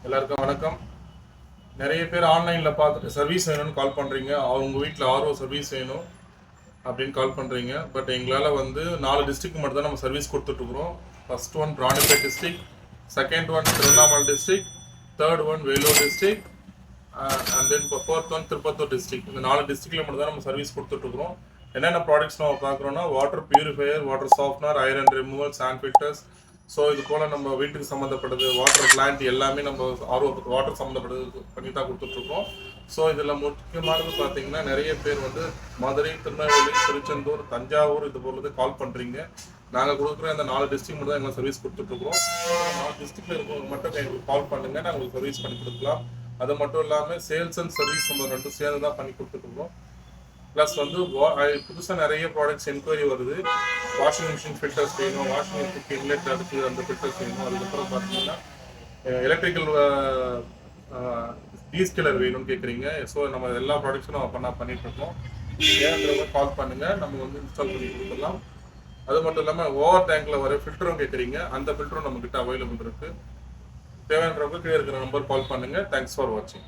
எல்லாருக்கும் வணக்கம். நிறைய பேர் ஆன்லைனில் பார்த்துட்டு சர்வீஸ் வேணும்னு கால் பண்ணுறீங்க. அவங்க வீட்டில் ஆர்ஓ சர்வீஸ் வேணும் அப்படின்னு கால் பண்ணுறீங்க. பட் எங்களால் வந்து 4 டிஸ்ட்ரிக்ட் மட்டும் தான் நம்ம சர்வீஸ் கொடுத்துட்ருக்குறோம். First one Ranipet district, second one Tiruvannamalai district, third one Vellore district, and then fourth one Tirupattur district. இந்த 4 டிஸ்ட்ரிக்டில் மட்டும் தான் நம்ம சர்வீஸ் கொடுத்துட்ருக்குறோம். என்னென்ன ப்ராடக்ட்ஸ் நம்ம பார்க்குறோன்னா water purifier, water softener, iron removal, sand filters. So இது போல் நம்ம வீட்டுக்கு சம்மந்தப்பட்டது வாட்டர் பிளான்ட் எல்லாமே நம்ம ஆர்ஓ வாட்டர் சம்மந்தப்பட்டது பண்ணி தான் கொடுத்துட்ருக்கோம். ஸோ இதில் முக்கியமானது பார்த்தீங்கன்னா நிறைய பேர் வந்து மதுரை, திருநெல்வேலி, திருச்செந்தூர், தஞ்சாவூர் இது போல கால் பண்ணுறீங்க. நாங்கள் கொடுக்குற அந்த 4 டிஸ்ட்ரிக்ட் மட்டும் தான் எங்களுக்கு சர்வீஸ் கொடுத்துட்ருக்குறோம். 4 டிஸ்ட்ரிக்டில் இருக்கவங்க மட்டும் எங்களுக்கு கால் பண்ணுங்கள், நாங்கள் உங்களுக்கு சர்வீஸ் பண்ணி கொடுக்கலாம். அது மட்டும் இல்லாமல் சேல்ஸ் அண்ட் சர்வீஸ் நம்ம ரெண்டும் சேர்ந்து தான் பண்ணி கொடுத்துட்ருக்கோம். ப்ளஸ் வந்து புதுசாக நிறைய ப்ராடக்ட்ஸ் என்கொயரி வருது. வாஷிங் மிஷின் ஃபில்டர்ஸ் வேணும், வாஷிங் மிஷினுக்கு இன்லெட் அதுக்கு அந்த ஃபில்டர்ஸ் வேணும். அதுக்கப்புறம் பார்த்தீங்கன்னா எலக்ட்ரிக்கல் டீஸ்கிலர் வேணும்னு கேட்குறீங்க. ஸோ நம்ம எல்லா ப்ராடக்ட்ஸும் நம்ம பண்ணிகிட்ருக்கோம். ஏங்கிறவங்க கால் பண்ணுங்கள், நம்ம வந்து இன்ஸ்டால் பண்ணி கொடுத்துடலாம். அது மட்டும் இல்லாமல் ஓவர் டேங்கில் வர ஃபில்டரும் கேட்குறீங்க, அந்த ஃபில்டரும் நம்மக்கிட்ட அவைலபிள் இருக்குது. தேவையானவங்க கீழே இருக்கிற நம்பர் கால் பண்ணுங்கள். தேங்க்ஸ் ஃபார் வாட்சிங்.